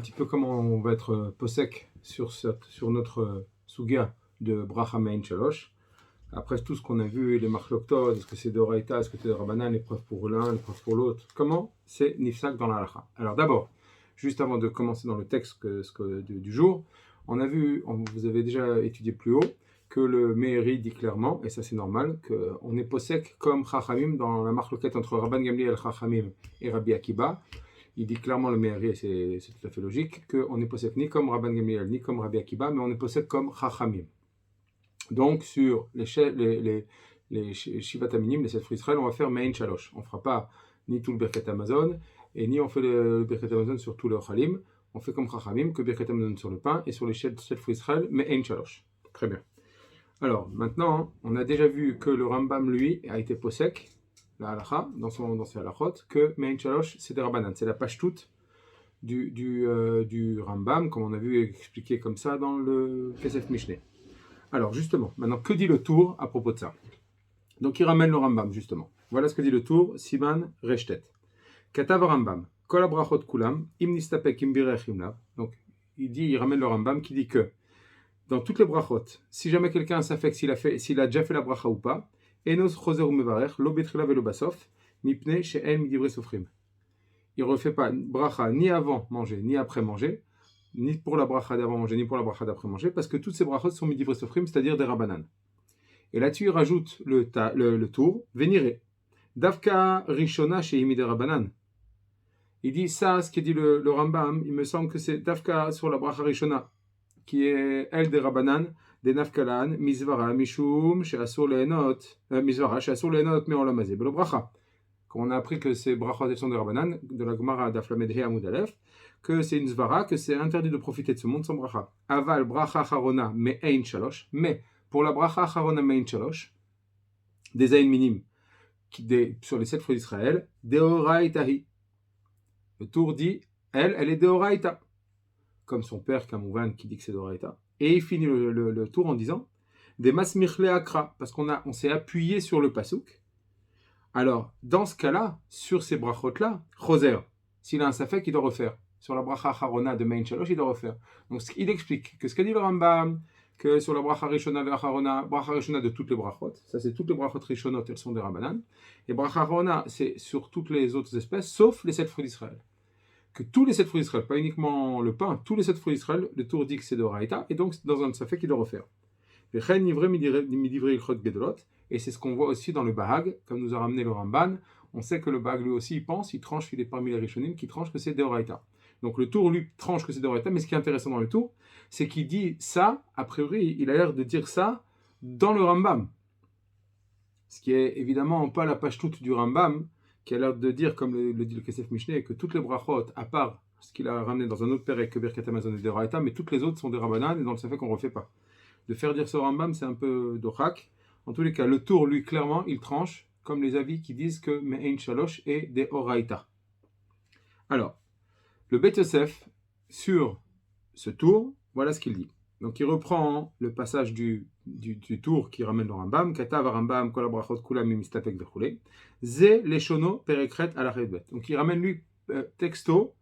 petit peu comment on va être posek sur notre sugia de Bracha Mein Shalosh. Après tout ce qu'on a vu, les marloktot, est-ce que c'est de Oraita, est-ce que c'est de Rabbanan, l'épreuve pour l'un, l'épreuve pour l'autre, comment c'est nifsak dans la halakha. Alors d'abord, juste avant de commencer dans le texte du jour, vous avez déjà étudié plus haut, que le Meiri dit clairement, et ça c'est normal, qu'on est posek comme Chachamim dans la marloquette entre Rabban Gamliel Chachamim et Rabbi Akiba. Il dit clairement le Meiri, et c'est tout à fait logique, qu'on est posek ni comme Rabban Gamliel ni comme Rabbi Akiba, mais on est posek comme Chachamim. Donc sur les Shivat Aminim, les 7 fruits d'Israël, on va faire Mein Shalosh. On ne fera pas ni tout le Birkat Amazon, et ni on fait le Birkat Amazon sur tout le Chalim. On fait comme Chachamim, que Birkat Amazon sur le pain, et sur les 7 fruits d'Israël, Mein Shalosh. Très bien. Alors, maintenant, on a déjà vu que le Rambam, lui, a été posek, la halakha, dans ses halachot, que Mein Shalosh, c'est des Rabbanan. C'est la pashtout du Rambam, comme on a vu expliqué comme ça dans le Kesef Mishneh. Alors, justement, maintenant, que dit le Tour à propos de ça? Donc, il ramène le Rambam, justement. Voilà ce que dit le Tour, Siman Reshtet. Katav Rambam, Kol Brachot Kulam, Im Nistapek Im Birech Imlav. Donc, il ramène le Rambam qui dit que dans toutes les brachot, si jamais quelqu'un s'affecte s'il a déjà fait la bracha ou pas, Enos Choser ou Mevarech, Lo Betrila Velo Basof, Mipne She'en Midivre Sofrim. Il ne refait pas bracha ni avant manger, ni après manger, ni pour la bracha d'avant manger, ni pour la bracha d'après manger, parce que toutes ces brachot sont midivre sofrim, c'est-à-dire des rabbanan. Et là-dessus, il rajoute le tour, véniré. Davka rishona sheimi des rabbanan. Il dit ça, ce que dit le Rambam, il me semble que c'est Davka sur la bracha rishona, qui est elle des rabbanan, des nafkalan, mizvara, mishum, she'asur lehenot, mizvara, she'asur lehenot, me'olamazé, belo bracha. Quand on a appris que ces brachot elles sont des rabbanan, de la Gemara d'Aflamedhe Amud Aleph, que c'est une zvara, que c'est interdit de profiter de ce monde sans bracha. Aval bracha charona me'ein shalosh, mais pour la bracha charona me'ein shalosh, des aïn minim, sur les 7 fruits d'Israël, deoraitahi. Le Tour dit, elle est deoraita, comme son père Kamouvan qui dit que c'est deoraita. Et il finit le Tour en disant, des masmichle akra, parce qu'on s'est appuyé sur le pasouk. Alors, dans ce cas-là, sur ces brachot-là, choser, s'il a un safek, il doit refaire. Sur la bracha harona de Mein Shalosh, il doit refaire. Donc, il explique que ce qu'a dit le Rambam, que sur la bracha rishona de harona, bracha rishona de toutes les brachot, ça c'est toutes les brachot rishonot, elles sont des rabbanan, et bracha harona, c'est sur toutes les autres espèces, sauf les 7 fruits d'Israël. Que tous les 7 fruits d'Israël, pas uniquement le pain, tous les 7 fruits d'Israël, le Tour dit que c'est de Raïta, et donc dans un safek, il doit refaire. Et c'est ce qu'on voit aussi dans le Bahag, comme nous a ramené le Ramban. On sait que le Bahag lui aussi il tranche, il est parmi les Rishonim qui tranche que c'est Deoraita. Donc le Tour lui tranche que c'est Deoraita, mais ce qui est intéressant dans le Tour, c'est qu'il dit ça, a priori, il a l'air de dire ça dans le Rambam. Ce qui est évidemment pas la page toute du Rambam, qui a l'air de dire, comme le dit le Kesef Mishneh, que toutes les brachot, à part ce qu'il a ramené dans un autre pérec que Birkat Amazon et Deoraita, mais toutes les autres sont des Rabbanan, et dans le fait qu'on ne refait pas. De faire dire ce Rambam, c'est un peu dochak. En tous les cas, le Tour, lui, clairement, il tranche, comme les avis qui disent que Me'ein Shalosh est des Oraita. Alors, le Bet Yosef, sur ce Tour, voilà ce qu'il dit. Donc, il reprend le passage du Tour qui ramène le Rambam, Katav Rambam, Kol Brachot Kulam Mistapek Vechule, Ze Leshono Perekret Ala Bet. Donc, il ramène lui texto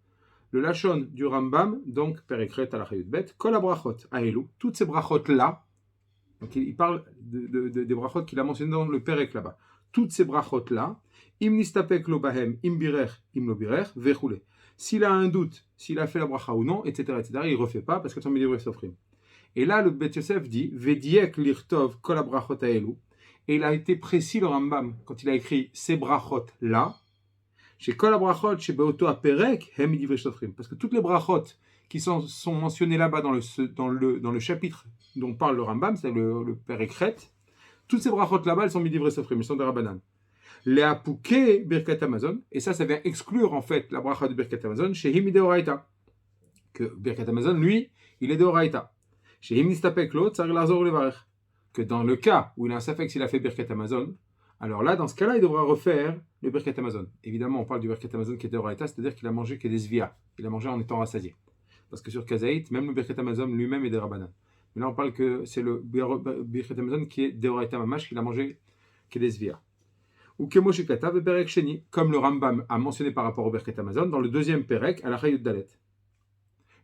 le lachon du Rambam, donc Perekret Ala Bet, Kol Brachot Aelu, toutes ces brachot là. Donc il parle des brachot qu'il a mentionné dans le Perek là-bas. Toutes ces brachot là, im nistapek lo bahem, im birech, im lo birech, vechule. S'il a un doute, s'il a fait la bracha ou non, etc., il ne refait pas parce que son milieu sofrim. Et là, le Bet Yosef dit, vediek lirtov kol brachot aelu. Et il a été précis le Rambam quand il a écrit ces brachot là, chez kol brachot, chez beoto aperek, hem midivre sofrim. Parce que toutes les brachot qui sont mentionnées là-bas dans le chapitre dont parle le Rambam, c'est le Perekret, toutes ces brachot là-bas, elles sont midivre sofrim, elles sont des rabbanan. Les apouké Birkat Amazon, et ça vient exclure en fait la bracha de Birkat Amazon chez Him Deoraita. Que Birkat Amazon, lui, il est Deoraita. Chez Him Nistapek Lo, Tsar Lazor Levarech. Que dans le cas où il a un safek s'il a fait Birkat Amazon, alors là, dans ce cas-là, il devra refaire le Birkat Amazon. Évidemment, on parle du Birkat Amazon qui est Deoraita, c'est-à-dire qu'il a mangé que des zvia. Il a mangé en étant rassasié. Parce que sur Kazaït, même le Birkat Amazon lui-même est des rabbanan. Mais là, on parle que c'est le Birkat Amazon qui est Deoraita Mamash, qu'il a mangé que des zvia. Ou Kemoshikata ve Perek Sheni, comme le Rambam a mentionné par rapport au Birkat Amazon, dans le deuxième Perek, à la Chayut Dalet.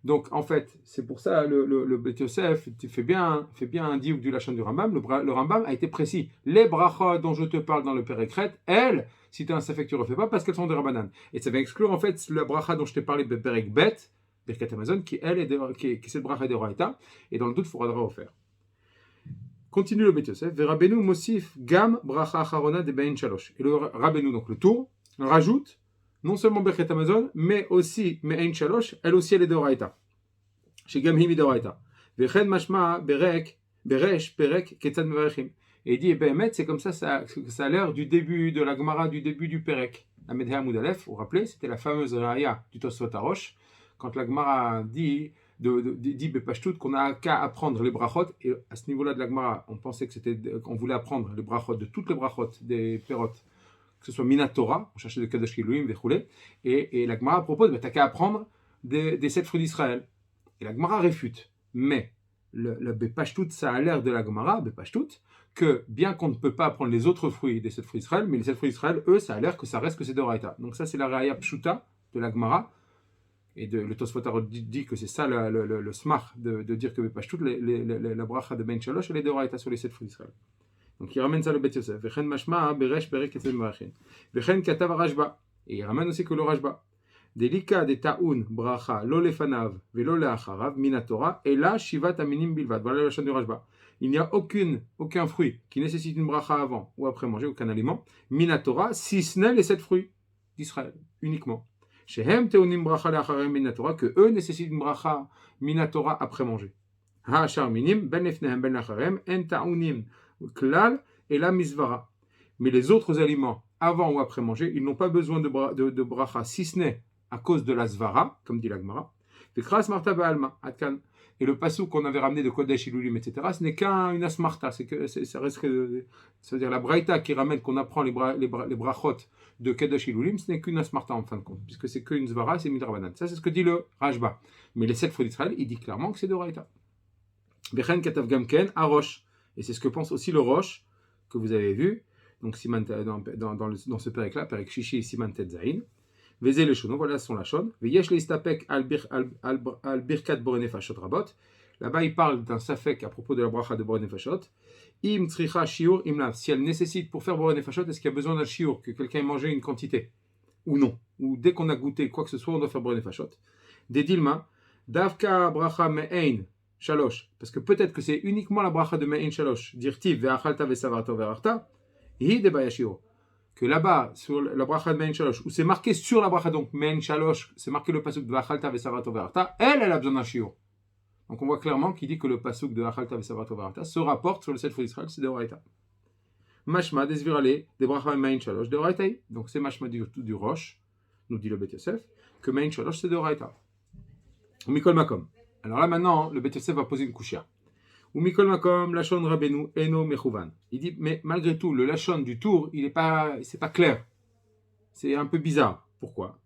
Donc, en fait, c'est pour ça, le Bet Yosef, tu fais bien un diouk du Lachon du Rambam. Le Rambam a été précis. Les brachot dont je te parle dans le Pérekret, elles, si tu as un safek, tu ne refais pas parce qu'elles sont des Rabbanan. Et ça va exclure, en fait, la bracha dont je t'ai parlé de Perek Bet, Birkat Amazon, qui, elle, qui cette bracha de Raïta. Et dans le doute, il faudra refaire. Continue le Bet Yosef. Verabenu Mosif Gam Bracha Acharona de Bein Shalosh. Et le Rabbeinu, donc le tour, rajoute non seulement Birkat Amazon, mais aussi Mein Shalosh, elle aussi elle est de Raïta. Chez Gamhimi de Raïta. Vechen Mashma Berek, Beresh Perek Ketzad Mevarechim. Et il dit, c'est comme ça, ça a l'air du début de la Gemara, du début du Perek. La Medhea Moudalef, vous vous rappelez, c'était la fameuse Raya du Tosfot Arosh, quand la Gemara dit Bepashtout qu'on a qu'à apprendre les brachot, et à ce niveau-là de la Gemara, on pensait qu'on voulait apprendre les brachot, de toutes les brachot, des perot, que ce soit Minatora, on cherchait de Kadosh Kilouim, Vechoulé, et la Gemara propose, t'as qu'à apprendre des 7 fruits d'Israël. Et la Gemara réfute. Mais le Bepashtout, ça a l'air de la Gemara, Bepashtout, que bien qu'on ne peut pas apprendre les autres fruits des 7 fruits d'Israël, mais les 7 fruits d'Israël, eux, ça a l'air que ça reste que c'est de Raïta. Donc ça, c'est la Raya Pshuta de la Gemara. Et le Tosfot dit que c'est ça le smach de dire que Bepashtout, la bracha de Ben Shalosh, elle est de Raïta sur les 7 fruits d'Israël. Donc il ramène ça le Bet Yosef. Vechen mashma beresh perek etzem marachin. Vechen katav Rashba. Et il ramène aussi que le Rashba. Delika de taoun bracha lo lefanav velo leacharav minatora et la shivat aminim bilvad. Voilà la chaîne du Rashba. Il n'y a aucun fruit qui nécessite une bracha avant ou après manger, aucun aliment, minatora, si ce n'est les 7 fruits d'Israël, uniquement. Shehem teonim bracha leacharem minatora, que eux nécessitent une bracha minatora après manger. Ha'achar minim ben lefnehem ben leacharem en taounim klal et la misvara. Mais les autres aliments, avant ou après manger, ils n'ont pas besoin de bracha, si ce n'est à cause de la svara, comme dit la Gemara. Et le passouk qu'on avait ramené de Kodesh Ilulim, etc., ce n'est qu'une asmarta, ça reste c'est-à-dire la braïta qui ramène qu'on apprend les brachot de Kodesh Ilulim, ce n'est qu'une asmarta en fin de compte, puisque c'est qu'une svara, c'est midrabanan. Ça, c'est ce que dit le Rashba. Mais les 7 fruits d'Israël, il dit clairement que c'est de raïta. Bechen katav gamken arosh. Et c'est ce que pense aussi le Rosh, que vous avez vu, donc Siman, dans ce Perek-là, Perek Shishi, Siman Tetzaïn. Vezé le Shono, voilà son Lachon. Veyesh le Istapek al Birkat Borenefashot Rabot. Là-bas, il parle d'un Safek à propos de la bracha de Borenefashot. Im Tzricha Shiur Imlav. Si elle nécessite pour faire Borenefashot, est-ce qu'il y a besoin d'un Shiur, que quelqu'un ait mangé une quantité ou non? Ou dès qu'on a goûté quoi que ce soit, on doit faire Borenefashot. Des Dilma, Davka Bracha Me'ein. Shalosh, parce que peut-être que c'est uniquement la bracha de Me'in Shalosh, dirtiv ve'achalta ve'savarta ve'arta, hi de bayashiro. Que là-bas, sur la bracha de Me'in Shalosh, où c'est marqué sur la bracha, donc Me'in Shalosh, c'est marqué le pasuk de ve'achalta ve'savarta ve'arta, elle a besoin d'un shiur. Donc on voit clairement qu'il dit que le pasuk de ve'achalta ve'savarta ve'arta se rapporte sur le 7 fruits d'Israël, c'est de Raïta. Mashma desvirale, des bracha de Me'in Shalosh, de Raïta. Donc c'est mashma du Rosh, nous dit le Bet Yosef, que Me'in Shalosh, c'est de Raïta. Mikol Makom. Alors là maintenant, le Bet Yosef va poser une couchia. Ou Mikol Makom, Lachon Rabbeinu, Eno Mechouvan. Il dit, mais malgré tout, le Lachon du tour, c'est pas clair. C'est un peu bizarre. Pourquoi?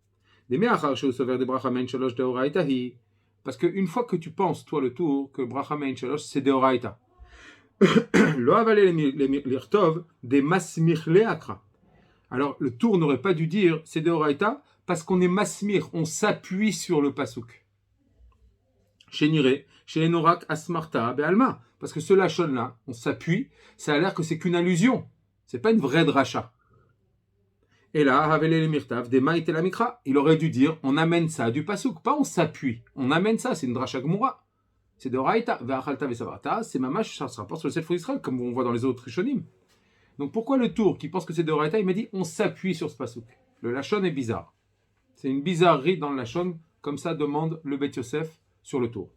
Parce qu'une fois que tu penses, toi, le tour, que Bracha Mein Shalosh, c'est de Oraita. Lo avalé l'irtov des masmir leakra. Alors, le tour n'aurait pas dû dire, c'est de Oraita, parce qu'on est masmir, on s'appuie sur le pasuk. Chez Niré, chez Enorak, Asmarta, Be'alma. Parce que ce Lachon-là, on s'appuie, ça a l'air que c'est qu'une allusion. C'est pas une vraie dracha. Et là, Havele le Mirtav, des Maït et la Mikra, il aurait dû dire, on amène ça du Pasuk, pas on s'appuie. On amène ça, c'est une dracha Gmoura. C'est de Raïta, Ve'achalta Ve'savarta, c'est mamash, ça se rapporte sur le 7 fruits d'Israël, comme on voit dans les autres Rishonim. Donc pourquoi le tour qui pense que c'est de Raïta, il m'a dit, on s'appuie sur ce Pasuk. Le Lachon est bizarre. C'est une bizarrerie dans le Lachon, comme ça demande le Bet Yosef sur le tour.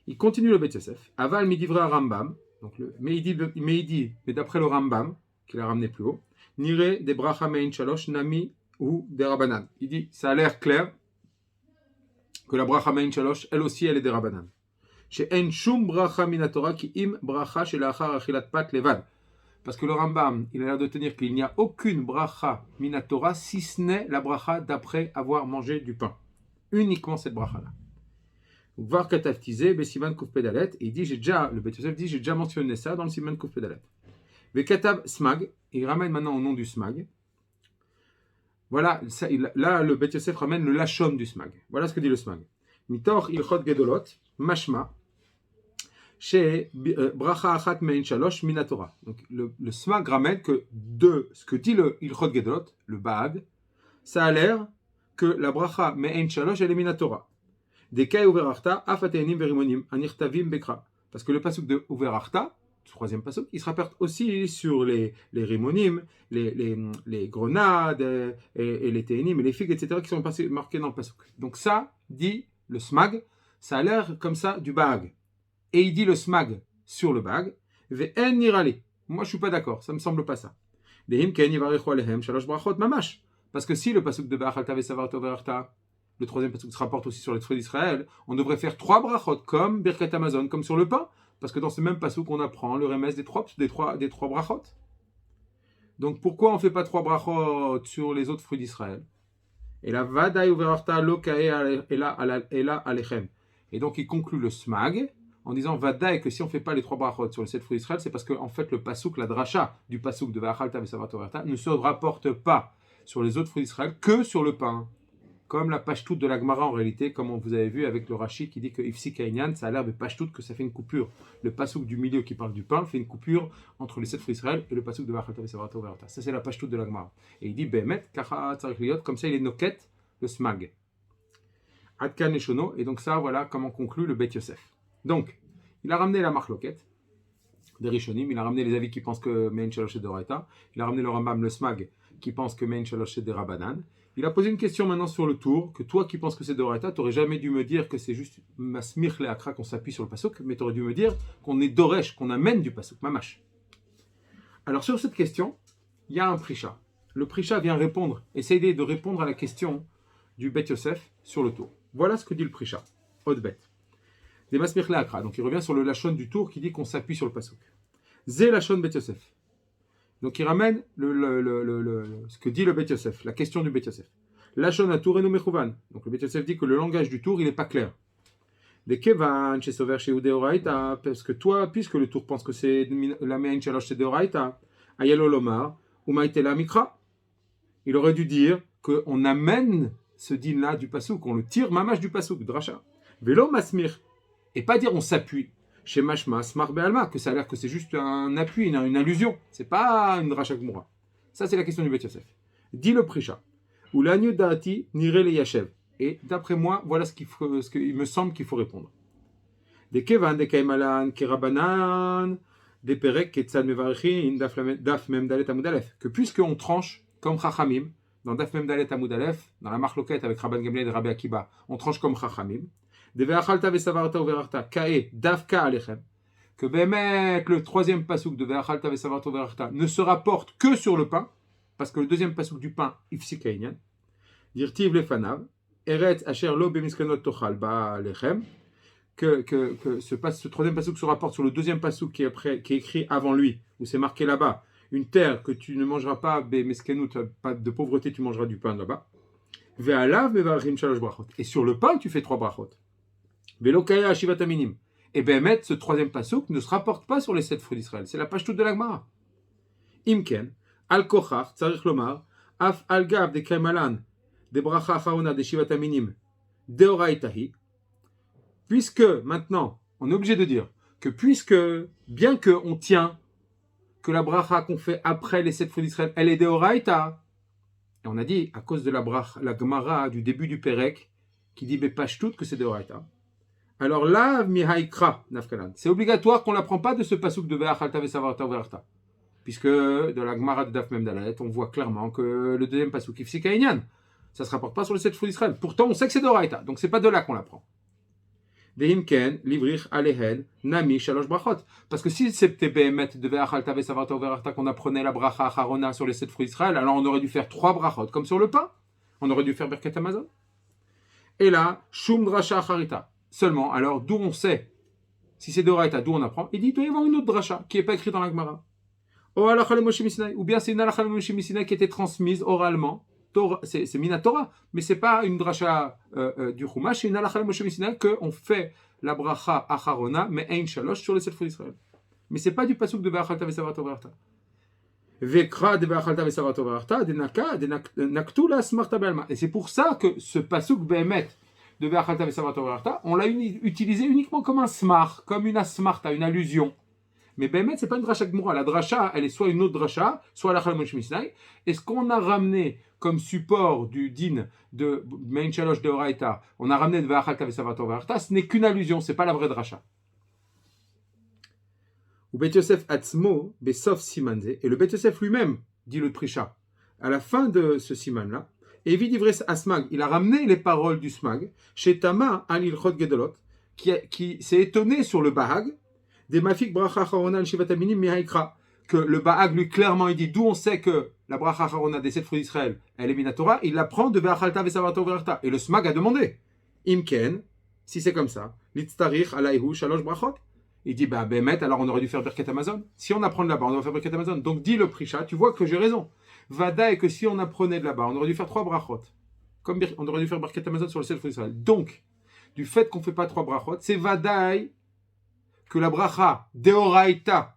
Il continue le Bet Yosef. Aval midivra Rambam. Donc mais il dit, d'après le Rambam, qu'il a ramené plus haut, Nire de bracha mein shalosh nami ou des rabanan. Il dit, ça a l'air clair que la bracha mein shalosh, elle aussi, elle est des rabanan. Chez en shum bracha minatora ki im bracha chez l'achar achilat pat levad. Parce que le Rambam, il a l'air de tenir qu'il n'y a aucune bracha minatora si ce n'est la bracha d'après avoir mangé du pain. Uniquement cette bracha-là. Voir kataftisé, Siman Kouf Pedalet, et il dit, le Bet Yosef dit, j'ai déjà mentionné ça dans le Siman Kouf Pedalet. Vekatav Smag, et il ramène maintenant au nom du Smag. Voilà, là le Bet Yosef ramène le Lachon du Smag. Voilà ce que dit le Smag. Mitor ilchot gedolot, mashma, chez bracha achat mein shalosh minatora. Donc le smag ramène que de ce que dit le ilchot gedolot, le Bahag, ça a l'air que la bracha mein shalosh elle est minatora. Des kai uverachta afatenim verimonim anirtavim bekra. Parce que le pasuk de uverachta, troisième pasuk, il se rapporte aussi sur les rimonim, les grenades et les ténim et les figues, etc. qui sont marqués dans le pasuk. Donc ça, dit le smag, ça a l'air comme ça du Bahag. Et il dit le smag sur le Bahag, ve'en nirali. Moi je suis pas d'accord, ça me semble pas ça. Dehim ken yivarechu alehem shalosh brachot mamash. Parce que si le pasuk de Be'achalta ve'savarta uverachta, le troisième pasuk se rapporte aussi sur les feux d'Israël, on devrait faire 3 brachot comme Birkat Amazon, comme sur le pain. Parce que dans ce même pasuk, on apprend le remès des trois brachot. Donc pourquoi on ne fait pas 3 brachot sur les autres fruits d'Israël? Et la vadaï uverachta lo kae ela alechem. Et donc il conclut le smag en disant vadaï que si on ne fait pas les 3 brachot sur les 7 fruits d'Israël, c'est parce que en fait le pasuk, la dracha du pasuk de Ve'achalta ve'savarta uverachta ne se rapporte pas sur les autres fruits d'Israël que sur le pain. Comme la pashtout de la Gemara en réalité, comme vous avez vu avec le Rashi qui dit que Ifsi Kainyan, ça a l'air de pashtout que ça fait une coupure. Le pasuk du milieu qui parle du pain fait une coupure entre les 7 fruits d'Israël et le pasuk de Ve'achalta ve'savarta uverachta. Ça c'est la pashtout de la Gemara. Et il dit Behemet, kacha tzarich liyot, comme ça il est noket, le smag. Adkan Eshono, et donc ça voilà comment conclut le Bet Yosef. Donc, il a ramené la marloquette des Rishonim, il a ramené les avis qui pensent que Mein Shalosh c'est d'Oraita, il a ramené le Rambam, le smag, qui pense que Mein Shalosh c'est des Rabbanan. Il a posé une question maintenant sur le tour, que toi qui penses que c'est d'Oraita, tu n'aurais jamais dû me dire que c'est juste Masmir le Akra qu'on s'appuie sur le pasuk, mais tu aurais dû me dire qu'on est Doresh, qu'on amène du pasuk, Mamash. Alors sur cette question, il y a un Prisha. Le Prisha vient répondre, essayer de répondre à la question du Bet Yosef sur le tour. Voilà ce que dit le Prisha. Odbet. Des Masmir le Akra. Donc il revient sur le Lachon du tour qui dit qu'on s'appuie sur le pasuk. Zé Lachon Bet Yosef. Donc il ramène ce que dit le Bet Yosef, la question du Bet Yosef. Lachon atour et mechouvan. Donc le Bet Yosef dit que le langage du tour, il n'est pas clair. De kevan chez sover chez Udeoraita, parce que toi, puisque le tour pense que c'est la mein shalosh chez Deoraita, ayalo lomar, ou maïtela mikra. Il aurait dû dire qu'on amène ce din-là du pasouk, on le tire mamash du pasouk, dracha. Velo masmir. Et pas dire on s'appuie. Chez Mashma, Smar Be'alma, que ça a l'air que c'est juste un appui, une allusion. C'est pas une dracha gmoura. Ça, c'est la question du Bet Yosef. Dit le Prisha. Ou l'agneau dati nire le yashev. Et d'après moi, voilà ce qu'il me semble qu'il faut répondre. Des kevan, des kaimalan, kerabanan, des perek, ketzad mevarichin, daf memdalet amudalef. Que puisqu'on tranche comme Chachamim, dans daf memdalet amudalef, dans la marloquette avec Rabban Gamliel et Rabbi Akiba, on tranche comme Chachamim. De Ve'achalta ve'savarta uverachta kae davka alechem, que Bémet, le troisième pasuk de Ve'achalta ve'savarta uverachta ne se rapporte que sur le pain, parce que le deuxième pasuk du pain, ifsi kainyan, dirtiv lefanav, eret asher lo bemiskanot tochal ba alechem, que ce troisième pasuk se rapporte sur le deuxième pasuk qui est écrit avant lui, où c'est marqué là-bas, une terre que tu ne mangeras pas, bemiskanot, pas de pauvreté, tu mangeras du pain là-bas. Ve'alav mevarachim shalosh brachot. Et sur le pain, tu fais 3 brachot. Velokaya Shivat Aminim. Et Bémet, ce troisième pasuk ne se rapporte pas sur les 7 fruits d'Israël. C'est la pashtout de la Gemara. Imken, al kochach, tzarich lomar, af al gav de kaimalan, de bracha acharona de Shivat Aminim, deoraitahi. Puisque maintenant, on est obligé de dire que bien qu'on tient que la bracha qu'on fait après les 7 fruits d'Israël, elle est deoraita. Et on a dit, à cause de la Gemara du début du Perek, qui dit Bepashtut que c'est deoraita. Alors là, mihaikra nafkalan. C'est obligatoire qu'on ne l'apprend pas de ce pasuk de Ve'achalta ve'savarta uverachta. Puisque de la Gemara de Daf Memdalet, on voit clairement que le deuxième pasuk, Ifsi Kainyan, ça ne se rapporte pas sur les 7 fruits d'Israël. Pourtant, on sait que c'est d'Oraita, donc c'est pas de là qu'on l'apprend. Dehimken, livrich, alehen, nami, shalosh brachot. Parce que si c'était Behemet de Ve'achalta ve'savarta uverachta qu'on apprenait la bracha acharona sur les 7 fruits d'Israël, alors on aurait dû faire 3 brachot, comme sur le pain. On aurait dû faire Birkat Amazon. Et là, shum dracha acharita. Seulement, alors d'où on sait, si c'est d'Oraita, d'où on apprend, il dit il doit y avoir une autre dracha qui n'est pas écrite dans la Gemara. Ou bien c'est une halakha le Moshe Missinai qui était transmise oralement, c'est Minatora, mais c'est pas une dracha du Chumash, c'est une halakha le Moshe Missinai qu'on fait la bracha acharona, mais ein shalosh sur les 7 fruits d'Israël. Mais c'est pas du pasuk de Ve'achalta ve'savarta uverachta. Vekra de Ve'achalta ve'savarta uverachta, de naktu la smarta be'alma. Et c'est pour ça que ce pasuk Behemet de Ve'achalta Ve'savarta Ve'arta, on l'a utilisé uniquement comme un smar, comme une asmarta, une allusion. Mais Bémet, ce n'est pas une dracha Gmura. La dracha, elle est soit une autre dracha, soit la Chalmosh Misnai. Et ce qu'on a ramené comme support du din de Mein Shalosh de Oraita, on a ramené de Ve'achalta Ve'savarta Ve'arta, ce n'est qu'une allusion, ce n'est pas la vraie dracha. Ou Bet Yosef Atzmo, Besof Simanze, et le Bet Yosef lui-même, dit le Prisha, à la fin de ce siman-là, Evi Divres Asmag, il a ramené les paroles du Smag, chez Tama al Ilchot Gedolot, qui s'est étonné sur le Bahag, des Mafik Bracha Charona Shivataminim Mihaikra, que le Bahag lui clairement il dit d'où on sait que la Bracha Charona des 7 fruits d'Israël, elle est Minatora, il l'apprend de Ve'achalta Ve'savarta Ve'arta. Et le Smag a demandé, Imken, si c'est comme ça, Litztarich Alayhu Shalosh Brachot. Il dit, Bémet, alors on aurait dû faire Birkat Amazon. Si on apprend de là-bas, on doit faire Birkat Amazon. Donc dit le Prisha, tu vois que j'ai raison. Vada est que si on apprenait de là-bas, on aurait dû faire 3 brachot. Comme on aurait dû faire Birkat Amazon sur le 7 fruits d'Israël. Donc, du fait qu'on ne fait pas 3 brachot, c'est Vadaï que la bracha deoraita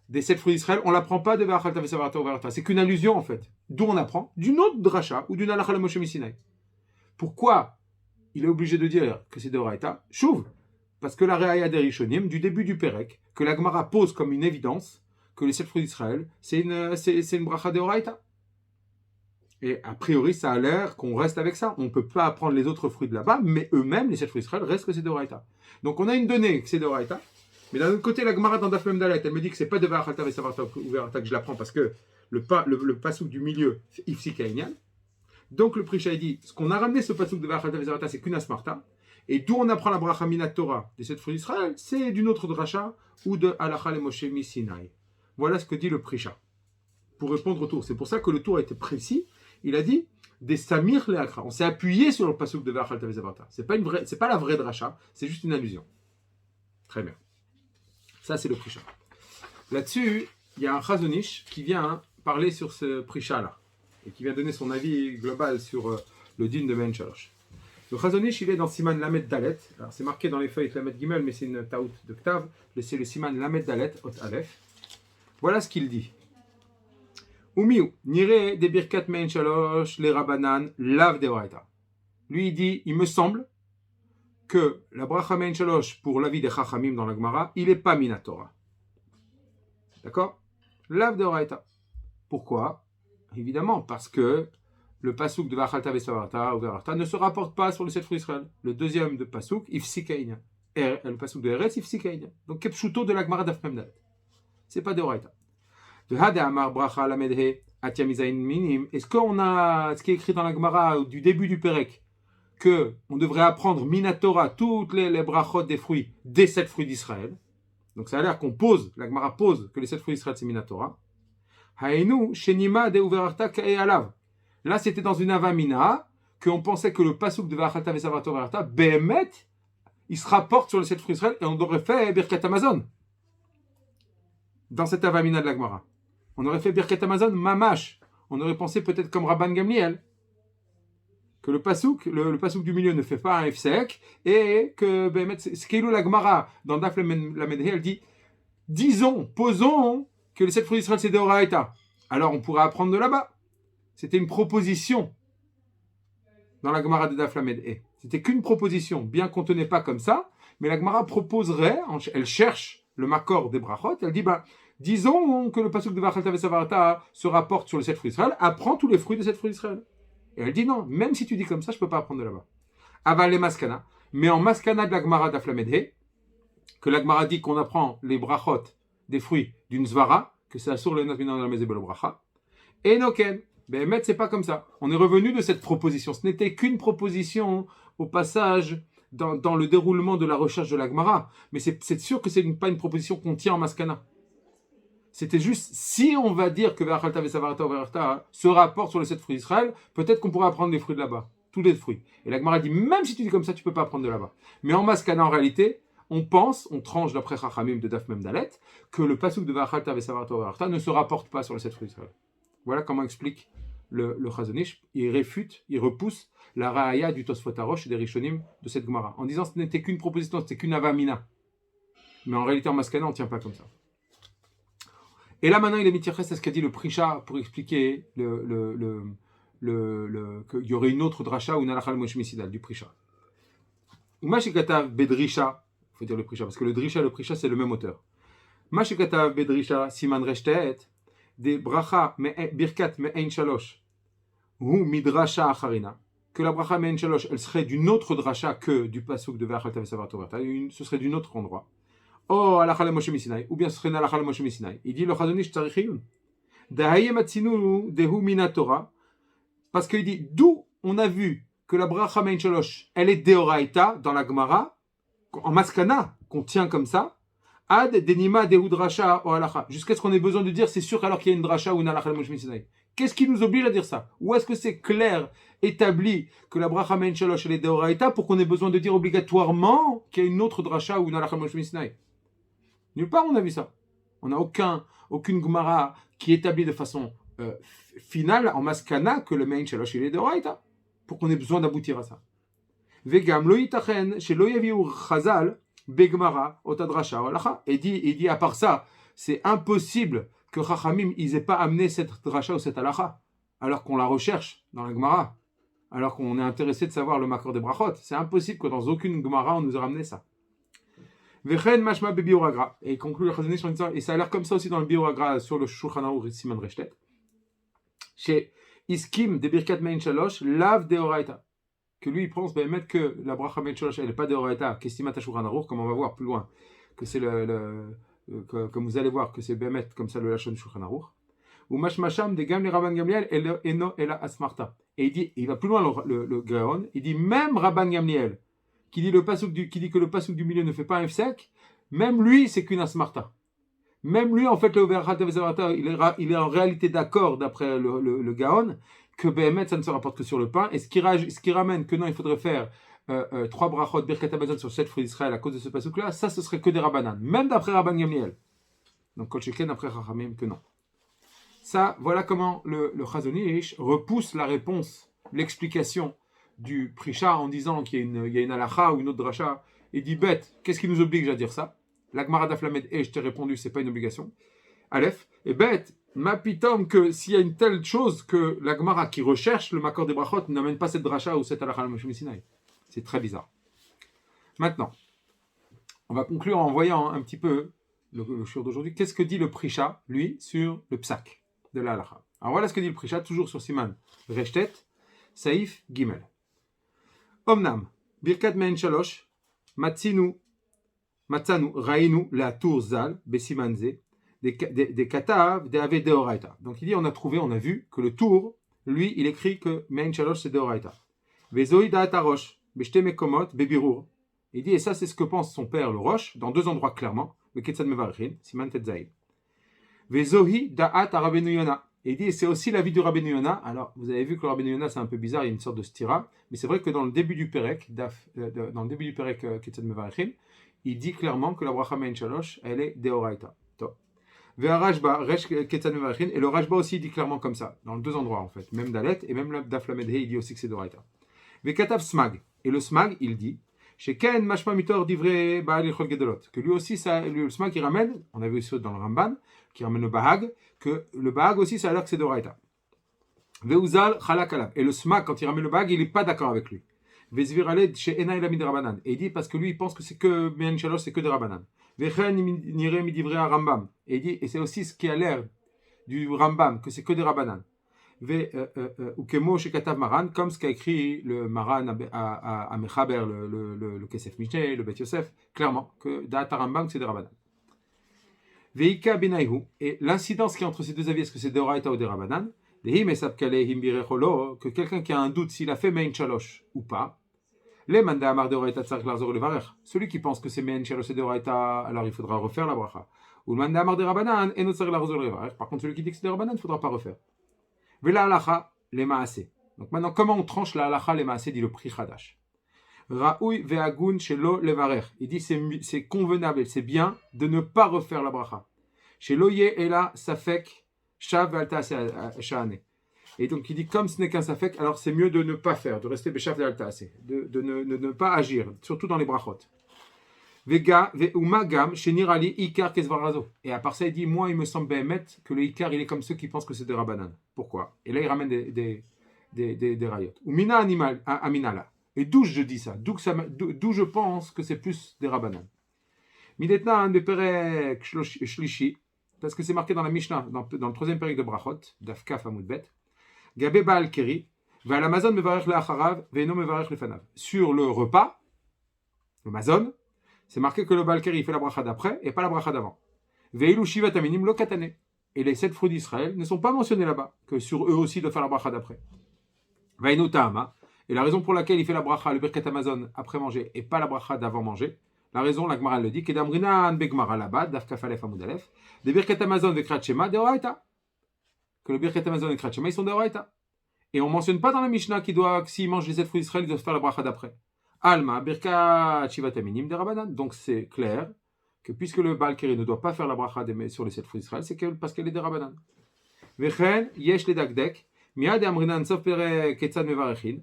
des 7 fruits d'Israël, on ne l'apprend pas de Ve'achalta Ve'savarta Ve'arta. C'est qu'une allusion en fait. D'où on apprend d'une autre dracha ou d'une halakha le Moshe Misinaï. Pourquoi il est obligé de dire que c'est deoraita? Chouv. Parce que la Re'aya des Rishonim, du début du Pérec, que la Gemara pose comme une évidence, que les 7 fruits d'Israël, c'est une bracha deoraita. Et a priori, ça a l'air qu'on reste avec ça. On ne peut pas apprendre les autres fruits de là-bas, mais eux-mêmes, les 7 fruits d'Israël, restent que c'est deoraita. Donc on a une donnée que c'est deoraita, mais d'un autre côté, la Gemara dans Daf Mem Dalet, elle me dit que c'est pas de Ve'achalta Ve'savarta Ve'arta que je l'apprends parce que le pasouk du milieu, c'est Ifsika Inyan. Donc le Prisha dit, ce qu'on a ramené ce pasouk de Ve'achalta Ve'savarta, c'est qu'une asmarta. Et d'où on apprend la bracha minat Torah des 7 fruits d'Israël, c'est d'une autre dracha ou de Halacha le Moshe Misinaï. Voilà ce que dit le Prisha. Pour répondre au tour, c'est pour ça que le tour a été précis. Il a dit des Samir le Akra. On s'est appuyé sur le pasuk de Ve'achalta Ve'savarta. C'est pas la vraie dracha, c'est juste une allusion. Très bien. Ça c'est le Prisha. Là-dessus, il y a un Chazonish qui vient parler sur ce Prisha là et qui vient donner son avis global sur le din de Ben Shalosh. Le Chazonish, il est dans Siman Lamed Dalet. Alors, c'est marqué dans les feuilles Lamed Gimel, mais c'est une taout de Ktav. C'est le Siman Lamed Dalet, Ot Aleph. Voilà ce qu'il dit. Umiu, nire de birkat mein shalosh, les rabanan, lav deoraita. Lui, il dit, il me semble que la bracha mein shalosh, pour l'avis des chachamim dans la Gemara, il n'est pas minatora. D'accord? Lav deoraita. Pourquoi? Évidemment, parce que le pasouk de Ve'achalta Ve'savarta ou Ve'arta ne se rapporte pas sur les 7 fruits d'Israël. Le deuxième de pasouk, Ifsika Inyan. Le pasouk de Eretz, Ifsika Inyan. Donc, Kepshuto de la Gemara Daf Mem Dalet. C'est pas de Oraita. De Hade Amar Bracha Lamedhe Atia Mizayin Minim. Est-ce qu'on a ce qui est écrit dans la Gemara du début du Pérec que on devrait apprendre Minatora toutes les brachot des fruits des 7 fruits d'Israël? Donc, ça a l'air qu'on pose, la Gemara pose que les 7 fruits d'Israël c'est Minatora. Hainu Shenima de Uverarta Kae Alav. Là, c'était dans une avamina qu'on pensait que le pasouk de Ve'achalta Ve'savarta Ve'arta, Bémet, il se rapporte sur les 7 fruits d'Israël et on aurait fait Birkat Amazon. Dans cette avamina de la Gemara. On aurait fait Birkat Amazon Mamash. On aurait pensé peut-être comme Rabban Gamliel, que le pasouk du milieu ne fait pas un F-sec et que Bémet, ce qu'est la Gemara dans Daf Lamed He, elle dit posons que les 7 fruits d'Israël c'est Deoraita. Alors on pourrait apprendre de là-bas. C'était une proposition dans la Gemara de Daf Lamed He. C'était qu'une proposition, bien qu'on ne tenait pas comme ça, mais la Gemara proposerait, elle cherche le makor des brachot, elle dit, disons que le pasuk de Ve'achalta Ve'savarta se rapporte sur les 7 fruits d'Israël, apprends tous les fruits des 7 fruits d'Israël. Et elle dit non, même si tu dis comme ça, je ne peux pas apprendre de là-bas. Aval les maskana, mais en maskana de la Gemara Daf Lamed He, que la Gemara dit qu'on apprend les brachot des fruits d'une zvara, que c'est assur le nazminan dans la mezebel bracha, et noken. Ben, c'est pas comme ça. On est revenu de cette proposition. Ce n'était qu'une proposition au passage dans le déroulement de la recherche de la Gemara. Mais c'est sûr que c'est pas une proposition qu'on tient en maskana. C'était juste, si on va dire que Ve'achalta Ve'savarta Ve'arta se rapporte sur les 7 fruits d'Israël, peut-être qu'on pourrait apprendre les fruits de là-bas. Tous les fruits. Et la Gemara dit, même si tu dis comme ça, tu peux pas apprendre de là-bas. Mais en maskana, en réalité, on tranche d'après Chachamim de Daf Mem Dalet, que le pasuk de Ve'achalta Ve'savarta Ve'arta ne se rapporte pas sur les 7 fruits d'Israël. Voilà comment explique le Chazonish. Il réfute, il repousse la Ra'aya du Tosfot Arosh et des Rishonim de cette Gemara, en disant que ce n'était qu'une proposition, c'était qu'une avamina. Mais en réalité, en maskana, on ne tient pas comme ça. Et là, maintenant, il est mitirches à ce qu'a dit le Prisha pour expliquer qu'il y aurait une autre dracha ou une halakha le Moshe Missidal du Prisha. Ou Mashikatav Bedrisha, il faut dire le Prisha, parce que le Prisha, c'est le même auteur. Mashikatav Bedrisha, Siman Reshtet, des Bracha, Birkat Me'en Shalosh, ou Midrasha Acharina, que la Bracha Me'en Shalosh, elle serait d'une autre dracha que du Pasuk de Ve'achal Tavesavar Torata, ce serait d'un autre endroit. Oh, Alachal Moshe Misinai, ou bien ce serait une Alachal Moshe Misinai. Il dit le Chazon Ish Tzarichiyun. Dahayem Atzinu Dehu Minatora, parce qu'il dit d'où on a vu que la bracha Mein Shalosh, elle est Deoraita dans la Gemara, en Maskana, qu'on tient comme ça, Ad Denima Dehu Drasha o Halacha, jusqu'à ce qu'on ait besoin de dire c'est sûr alors qu'il y a une Drasha ou une Halacha Moshe Misinai. Qu'est-ce qui nous oblige à dire ça? Ou est-ce que c'est clair, établi, que la bracha Mein Shalosh, elle est Deoraita pour qu'on ait besoin de dire obligatoirement qu'il y a une autre Drasha ou une Halacha Moshe Misinai? Nulle part on a vu ça. On n'a aucune Gemara qui établit de façon finale en Maskana que le Mein Shalosh il est Deoraita, pour qu'on ait besoin d'aboutir à ça. Vegam lo yitachen shelo yaviu Chazal begmara otadrasha olacha. Et dit à part ça, c'est impossible que Chachamim ils aient pas amené cette drasha ou cette halacha, alors qu'on la recherche dans la Gemara, alors qu'on est intéressé de savoir le makor des brachot. C'est impossible que dans aucune Gemara on nous a ramené ça. Vechen mashma bebiuragra. Et il conclut le Chazon Ish en disant, et ça a l'air comme ça aussi dans le biuragra sur le Shulchan Aruch Siman Reshtet. Chez Iskim de Birkat Mein Shalosh, lav deoraita. Que lui, il pense que la bracha Mein Shalosh, elle n'est pas deoraita, qu'estimat Shulchan Aruch, comme on va voir plus loin, que c'est comme vous allez voir, que c'est Bémet, comme ça le Lachon Shulchan Aruch. Ou Mashmasham de Gam le Rabban Gamliel, Eno Ela Asmarta. Et il va plus loin le Gaon, il dit même Rabban Gamliel, qui dit que le pasuk du milieu ne fait pas un sec, même lui, c'est qu'une asmarta. Même lui, en fait, il est en réalité d'accord, d'après le Gaon, que Béhémet, ça ne se rapporte que sur le pain, et ce qui ramène que non, il faudrait faire 3 brachot, Birkat Hamazon sur 7 fruits d'Israël à cause de ce pasuk-là, ça, ce serait que des Rabbanan, même d'après Rabban Gamliel. Donc, Kol Sheken, après Chachamim, que non. Ça, voilà comment le Chazon Ish repousse la réponse, l'explication du Prisha en disant qu'il y a une halacha ou une autre dracha, et dit bête, qu'est-ce qui nous oblige à dire ça? La Gemara d'Aflamed, je t'ai répondu, c'est pas une obligation. Aleph, et bête, ma pitom que s'il y a une telle chose que la Gemara qui recherche le makor des brachot n'amène pas cette dracha ou cette halacha al-Moshe Misinai. C'est très bizarre. Maintenant, on va conclure en voyant un petit peu le shiur d'aujourd'hui. Qu'est-ce que dit le Prisha, lui, sur le psak de la halacha? Alors voilà ce que dit le Prisha, toujours sur Siman Reshtet, Saïf Gimel. Omnam, Birkat Mein Shalosh, Matzanu, Rainu, la tour Zal, Besimanze, des Katav, des Ave Deoraita. Donc il dit, on a vu que le tour, lui, il écrit que Mein Shalosh c'est Deoraita. Vezoi Da'at Arosh, Beshte Mekomot, Bebirur. Il dit, et ça c'est ce que pense son père, le Rosh, dans 2 endroits clairement, le Ketzad Mevarchin, Siman Tetzaï. Vezohi Da'at Rabbeinu Yona. Et il dit, et c'est aussi l'avis du Rabbeinu Yona. Alors, vous avez vu que le Rabbeinu Yona, c'est un peu bizarre, il y a une sorte de stira, mais c'est vrai que dans le début du Perek, Ketzad Mevarchin, il dit clairement que la bracha Mein Shalosh, elle est Deoraita. Ve'arashba, Resh Ketzad Mevarchin, et le Rashba aussi dit clairement comme ça, dans 2 endroits en fait, même Dalet, et même Daflamed He, il dit aussi que c'est Deoraita. Ve'katav Smag, et le Smag, il dit, Sheken Mashma Mitor Divrei Ba'al Ilchot Gedolot, que lui aussi, le Smag, il ramène, on avait aussi dans le Ramban, qui ramène le Bahag, que le Bahag aussi, ça a l'air que c'est Deoraita. Ve'uzal Chalak Alav, et le Smag, quand il ramène le Bahag, il n'est pas d'accord avec lui. Vezviraled chez Enai Lami de Rabbanan. Et il dit parce que lui il pense que c'est que Mein Shalosh c'est que de Rabbanan. Vechen nire midivre à Rambam. Et il dit et c'est aussi ce qui a l'air du Rambam que c'est que des Rabbanan. Ve ukemo chez Katav Maran comme ce qu'a écrit le Maran à Mechaber le Kesef Mishneh le Bet Yosef clairement que Da'at Rambam c'est des Rabbanan. Veika benaihu et l'incidence qui est entre ces 2 avis est-ce que c'est de Oraita ou de Rabbanan? Que quelqu'un qui a un doute s'il a fait Mein Shalosh ou pas. Celui qui pense que c'est Mein Shalosh et Deoraita, alors il faudra refaire la bracha. Ou le manda amar de Rabbanan, et par contre, celui qui dit que c'est de Rabbanan, il ne faudra pas refaire. Vela halacha, les maasé. Donc maintenant, comment on tranche la halacha, les maasé, dit le Pri Chadash. Ra'ui ve'agun shelo levarer. Il dit c'est convenable, c'est bien de ne pas refaire la bracha. Shelo ye ela safek shav ve'alta sha'ane. Et donc il dit comme ce n'est qu'un safek, alors c'est mieux de ne pas faire, de rester beshav ve'alta de ne pas agir, surtout dans les brachot. Vega ve'uma gam shenirali ikar kesvarazo. Et à part ça, il dit moi il me semble béhémet que le ikar il est comme ceux qui pensent que c'est des rabbanan. Pourquoi? Et là il ramène des rayot. Ou mina animal aminala. Et d'où je dis ça, d'où je pense que c'est plus des Rabbanan. Midetnan beperek shlishi, parce que c'est marqué dans la Mishnah, dans le troisième période de Brachot, d'Afkaf Amoudbet, Gabé Baal Keri, va la Mazon mevarech le'acharav, ve'eno mevarech lefanav. Sur le repas, le Mazon, c'est marqué que le Baal Keri fait la bracha d'après et pas la bracha d'avant. Ve'ilu shivat aminim lo katane. Et les 7 fruits d'Israël ne sont pas mentionnés là-bas, que sur eux aussi de faire la bracha d'après. Ve'enu ta'ama. Et la raison pour laquelle il fait la bracha, le Birkat Hamazon, après manger, et pas la bracha d'avant manger, la raison, la Gemara le dit, Kedamrinan begmara labad, dafkaf alef amud alef, de Birkat Hamazon vekrat shema de oraita. Que le Birkat Hamazon et Krat Shema, ils sont de oraita. Et on ne mentionne pas dans la Mishnah qu'il doit, s'il mange les 7 fruits d'Israël, il doit faire la bracha d'après. Alma, Birkat Shivat Aminim de Rabbanan. Donc c'est clair que puisque le Baal Keri ne doit pas faire la bracha sur les 7 fruits d'Israël, c'est parce qu'elle est de Rabbanan. Vechen, yesh le dakdek, miad amrinan sof pere ketzad mevarechin.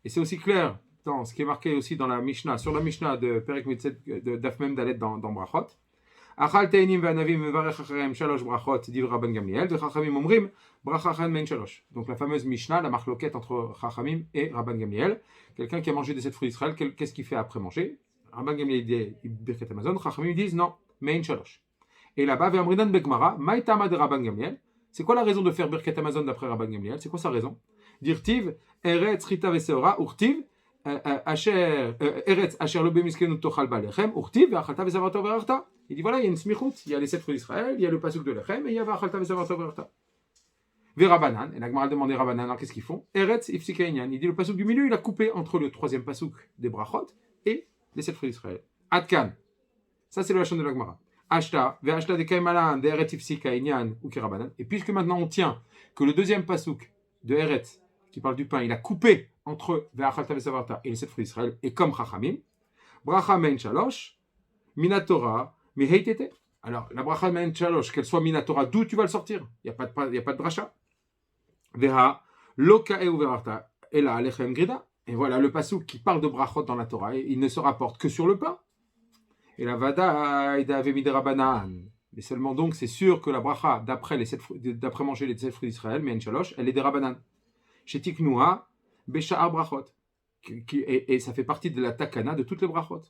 Et c'est aussi clair dans ce qui est marqué aussi dans la Mishnah, sur la Mishnah de Perek Mitzet, de Daf Mem Dalet dans Brachot. Achal teinim ve'anavim mevarech acharem shalosh brachot, dit Rabban Gamliel, v'chachamim omrim, brachachan mein shalosh. Donc la fameuse Mishnah, la marloquette entre Chachamim et Rabban Gamliel. Quelqu'un qui a mangé des 7 fruits d'Israël, qu'est-ce qu'il fait après manger? Rabban Gamliel dit Birkat Hamazon, Chachamim disent non, mein shalosh. Et là-bas, ve'amrinan begmara, maïtama de Rabban Gamliel. C'est quoi la raison de faire Birkat Hamazon d'après Rabban Gamliel? C'est quoi sa raison? Dirtiv, Eretz Rita Veseora, Urtiv, Eretz Asher lo bemiskenu tochal balechem, Urtiv, Ve'achalta Vesavarta Verarta. Il dit voilà, il y a une smichut, il y a les 7 fruits d'Israël, il y a le pasuk de Lechem, et il y a Ve'achalta Vesavarta Verarta. Verabanan, et la Gemara demandé Rabanan, alors qu'est-ce qu'ils font? Eretz Ifsika Inyan. Il dit le pasuk du milieu, il a coupé entre le troisième pasuk des Brachot et les 7 fruits d'Israël. Adkan. Ça, c'est le Hachon de la Gemara. Ashta, Ve'ashta de Kaimalan, de Eretz Ifsika Inyan, ou Kirabanan. Et puisque maintenant on tient que le deuxième pasuk de Eretz, qui parle du pain, il a coupé entre Ve'achalta Vesavarta et les 7 fruits d'Israël, et comme Chachamim, Bracha Mein Shalosh, Minatora, Miheitete. Alors, la Bracha Mein Shalosh, qu'elle soit Minatora, d'où tu vas le sortir? Il n'y a pas de dracha. Veha, Loka e Uverarta, et là, Alechem Grida. Et voilà, le pasuk qui parle de Brachot dans la Torah, il ne se rapporte que sur le pain. Et la Vada, Ida Vemid Rabanan. Mais seulement donc, c'est sûr que la Bracha, d'après manger les 7 fruits d'Israël, Mein Shalosh, elle est des Rabanan. Shetiknoua, Besha'ar Brachot. Et ça fait partie de la takana de toutes les brachot.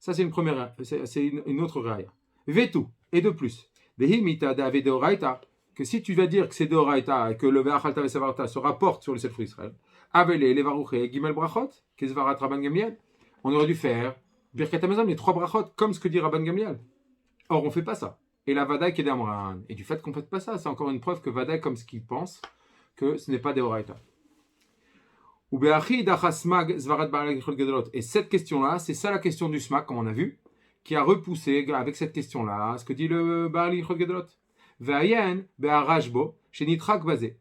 Ça, c'est une première, c'est une autre raya. Vetu, et de plus, Vehimita d'Ave Deoraita, que si tu vas dire que c'est Deoraita et que le Ve'achalta Vesavarta se rapporte sur les 7 fruits d'Israël, Avele, Levarouché, Gimel Brachot, Kezvarat Rabban Gamliel, on aurait dû faire Birkat Hamazon, les 3 brachot, comme ce que dit Rabban Gamliel. Or, on ne fait pas ça. Et la Vadaï qui est d'Amran. Et du fait qu'on ne fait pas ça, c'est encore une preuve que Vadaï, comme ce qu'il pense, que ce n'est pas Deoraita. Et cette question-là, c'est ça la question du Smak, comme on a vu, qui a repoussé avec cette question-là ce que dit le Baal Yichot Gedolot. Ve'ayen be'arashbo shenitrak bazé.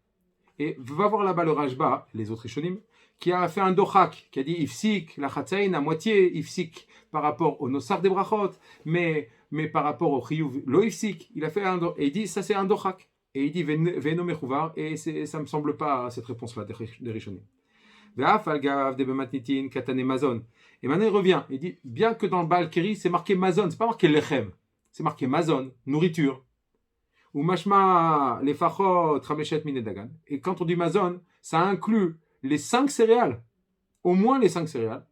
Et va voir là-bas le Rashba, les autres Rishonim, qui a fait un dochak, qui a dit ifsik, la chatzaïn à moitié ifsik par rapport au nosar des brachot, mais par rapport au chiyuv lo ifsik, il a fait et il dit ça c'est un dochak. Et il dit veno mechouvar, et ça me semble pas cette réponse-là des Rishonim. Et maintenant il revient, il dit bien que dans le Baal Keri c'est marqué mazon, c'est pas marqué lechem, c'est marqué mazon, nourriture. Ou mashma les fachot rameshet minedagan. Et quand on dit mazon, ça inclut les 5 céréales, au moins les 5 céréales.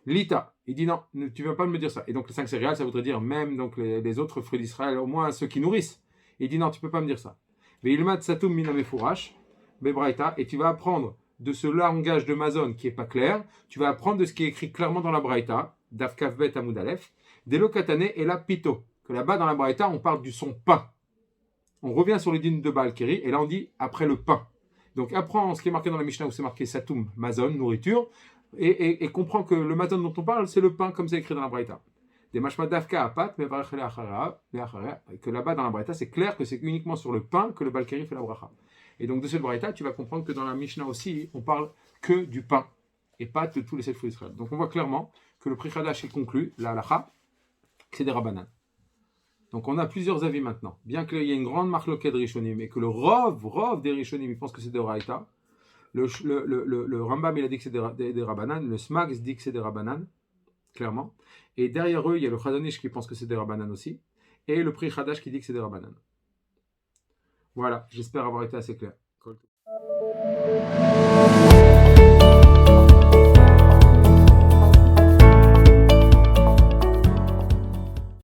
Lita, il dit non, tu ne vas pas me dire ça. Et donc les 5 céréales, ça voudrait dire même donc les autres fruits d'Israël, au moins ceux qui nourrissent. Il dit non, tu ne peux pas me dire ça. Veilmat satum minamefurash bebraita, et tu vas apprendre de ce langage de Mazon qui n'est pas clair, tu vas apprendre de ce qui est écrit clairement dans la Braïta, Daf Kavbet Amud Aleph, Delokatane et la Pito, que là-bas dans la Braïta, on parle du son pain. On revient sur les dînes de Baal Keri, et là on dit après le pain. Donc apprends ce qui est marqué dans la Mishnah où c'est marqué Satum, Mazon, nourriture, et comprends que le Mazon dont on parle, c'est le pain comme c'est écrit dans la Braïta. Des mashma dafka apat, mais que là-bas dans la Braïta, c'est clair que c'est uniquement sur le pain que le Baal Keri fait la bracha. Et donc de cette braïta, tu vas comprendre que dans la Mishnah aussi, on parle que du pain et pas de tous les 7 fruits d'Israël. Donc on voit clairement que le Pri Chadash est conclu, la halacha, c'est des Rabbanan. Donc on a plusieurs avis maintenant. Bien qu'il y ait une grande marloquette de Rishonim et que le rov des Rishonim, il pense que c'est des Raïta, le Rambam il a dit que c'est des Rabbanan, le Smags dit que c'est des Rabbanan, clairement. Et derrière eux, il y a le Chazonish qui pense que c'est des Rabbanan aussi, et le Pri Chadash qui dit que c'est des Rabbanan. Voilà, j'espère avoir été assez clair.